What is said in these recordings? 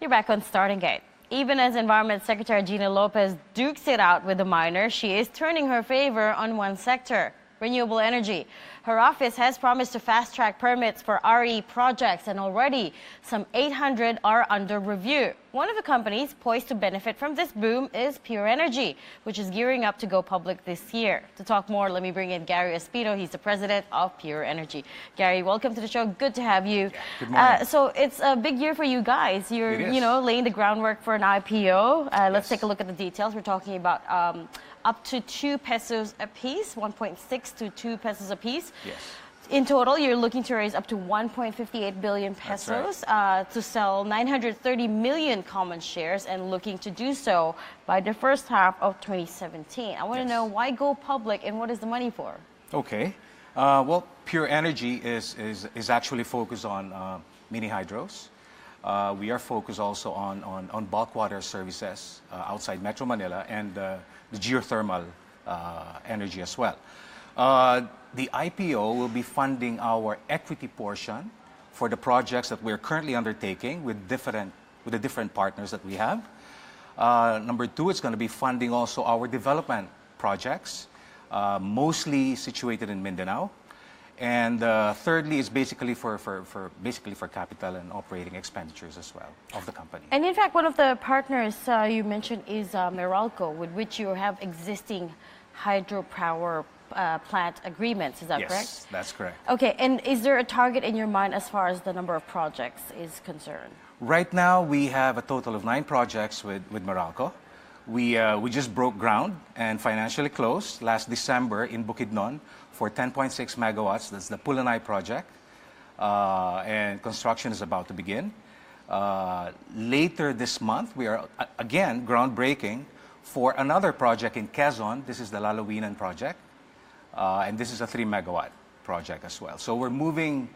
You're back on Starting Gate. Even as Environment Secretary Regina dukes it out with the miners, she is turning her favor on one sector: renewable energy. Her office has promised to fast-track permits for RE projects, and already some 800 are under review. One of the companies poised to benefit from this boom is Pure Energy, which is gearing up to go public this year. To talk more, let me bring in Gary Espino. He's the president of Pure Energy. Gary, welcome to the show. Good to have you. Good morning. So it's a big year for you guys. You're, laying the groundwork for an IPO. Let's take a look at the details. We're talking about up to 2 pesos a piece, 1.6 to 2 pesos a piece. Yes. In total, you're looking to raise up to 1.58 billion pesos to sell 930 million common shares, and looking to do so by the first half of 2017. I want to know, why go public and what is the money for? Okay. Well, Pure Energy is actually focused on mini hydros. We are focused also on bulk water services outside Metro Manila, and the geothermal energy as well. The IPO will be funding our equity portion for the projects that we're currently undertaking with the different partners that we have. Number 2, it's going to be funding also our development projects, mostly situated in Mindanao. And thirdly, is basically for capital and operating expenditures as well of the company. And in fact, one of the partners you mentioned is Meralco, with which you have existing hydropower plant agreements. Is that correct? Yes, that's correct. Okay, and is there a target in your mind as far as the number of projects is concerned? Right now, we have a total of 9 projects with Meralco. We just broke ground and financially closed last December in Bukidnon for 10.6 megawatts. That's the Pulanay project. And construction is about to begin. Later this month, we are again groundbreaking for another project in Quezon. This is the Lalawinan project. And this is a 3 megawatt project as well. So we're moving,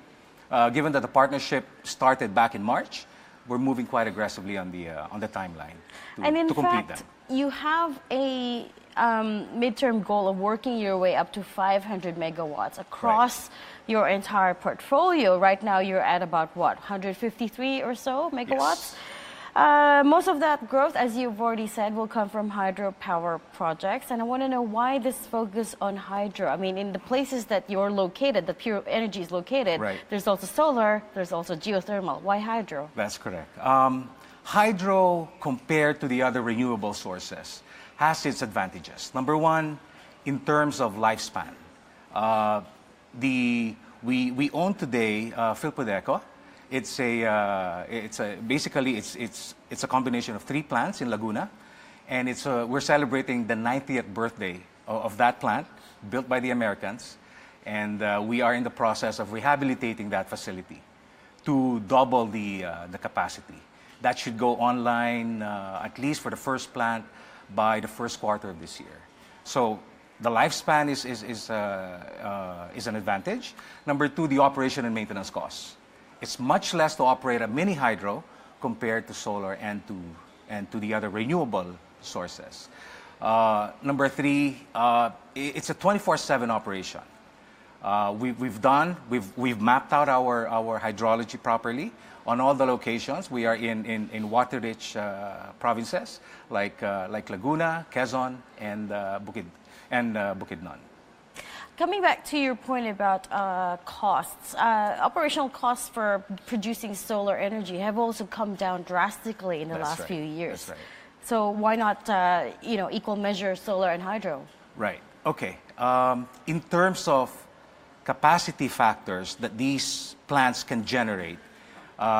given that the partnership started back in March, we're moving quite aggressively on the timeline to complete them. You have a midterm goal of working your way up to 500 megawatts across your entire portfolio. Right now, you're at about, what, 153 or so megawatts? Yes. Most of that growth, as you've already said, will come from hydropower projects. And I want to know why this focus on hydro. I mean, in the places that you're located, the Pure Energy is located, there's also solar, there's also geothermal. Why hydro? That's correct. Hydro, compared to the other renewable sources, has its advantages. Number 1, in terms of lifespan. We own today Philpodeco. Basically it's a combination of 3 plants in Laguna, and we're celebrating the 90th birthday of that plant, built by the Americans, and we are in the process of rehabilitating that facility to double the capacity. That should go online at least for the first plant by the first quarter of this year. So the lifespan is an advantage. Number 2, the operation and maintenance costs. It's much less to operate a mini hydro compared to solar and to the other renewable sources. Number 3, it's a 24/7 operation. We've mapped out our hydrology properly on all the locations. We are in water-rich provinces like Laguna, Quezon, and Bukidnon. Coming back to your point about costs, operational costs for producing solar energy have also come down drastically in the last few years. That's right. So why not, equal measure solar and hydro? Right. Okay. In terms of capacity factors that these plants can generate,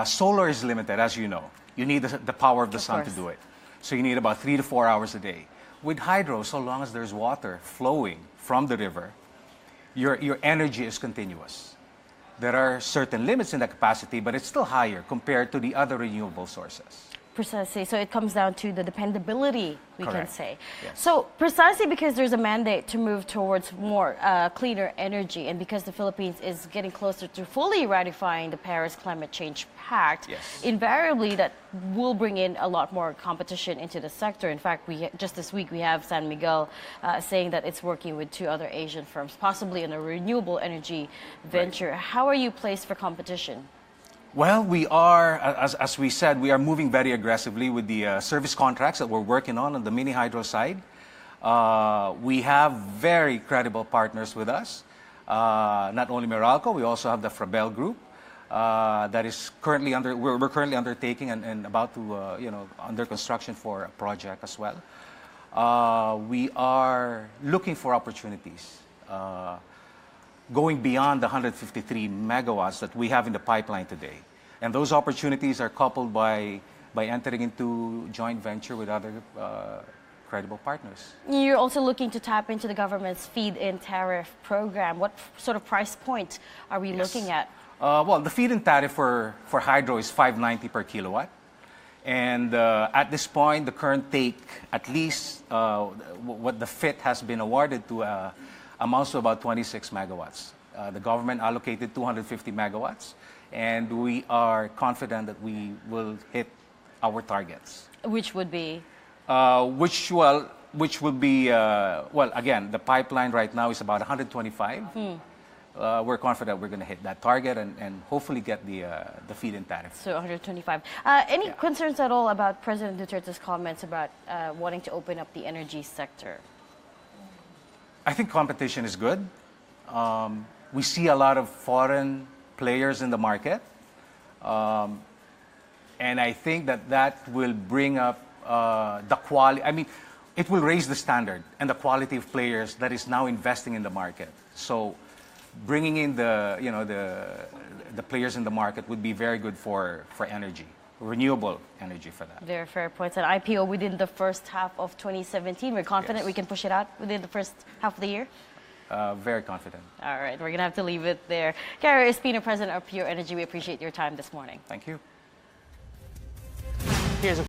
solar is limited, as you know. You need the power of the sun to do it. So you need about 3 to 4 hours a day. With hydro, so long as there's water flowing from the river, your energy is continuous. There are certain limits in the capacity, but it's still higher compared to the other renewable sources. Precisely. So it comes down to the dependability, we can say. Yes. So precisely because there's a mandate to move towards more cleaner energy, and because the Philippines is getting closer to fully ratifying the Paris Climate Change Pact, invariably that will bring in a lot more competition into the sector. In fact, just this week we have San Miguel saying that it's working with 2 other Asian firms, possibly in a renewable energy venture. How are you placed for competition? Well, we are, as we said, we are moving very aggressively with the service contracts that we're working on the mini hydro side. We have very credible partners with us. Not only Meralco, we also have the Frabel Group that is currently we're currently undertaking and about to, under construction for a project as well. We are looking for opportunities. Going beyond the 153 megawatts that we have in the pipeline today. And those opportunities are coupled by entering into joint venture with other credible partners. You're also looking to tap into the government's feed-in tariff program. What sort of price point are we looking at? Well, the feed-in tariff for hydro is $5.90 per kilowatt. And at this point, the current take, at least what the FIT has been awarded to, amounts to about 26 megawatts. The government allocated 250 megawatts, and we are confident that we will hit our targets. Which would be? Which will be, well, again, the pipeline right now is about 125. We're confident we're going to hit that target and hopefully get the feed-in tariff. So 125. Any concerns at all about President Duterte's comments about wanting to open up the energy sector? I think competition is good. We see a lot of foreign players in the market. And I think that will bring up the quality. I mean, it will raise the standard and the quality of players that is now investing in the market. So bringing in the players in the market would be very good for energy. Renewable energy for that. Very fair points. An IPO within the first half of 2017. We're confident we can push it out within the first half of the year? Very confident. All right, we're going to have to leave it there. Gary Espino, President of Pure Energy, we appreciate your time this morning. Thank you. Here's a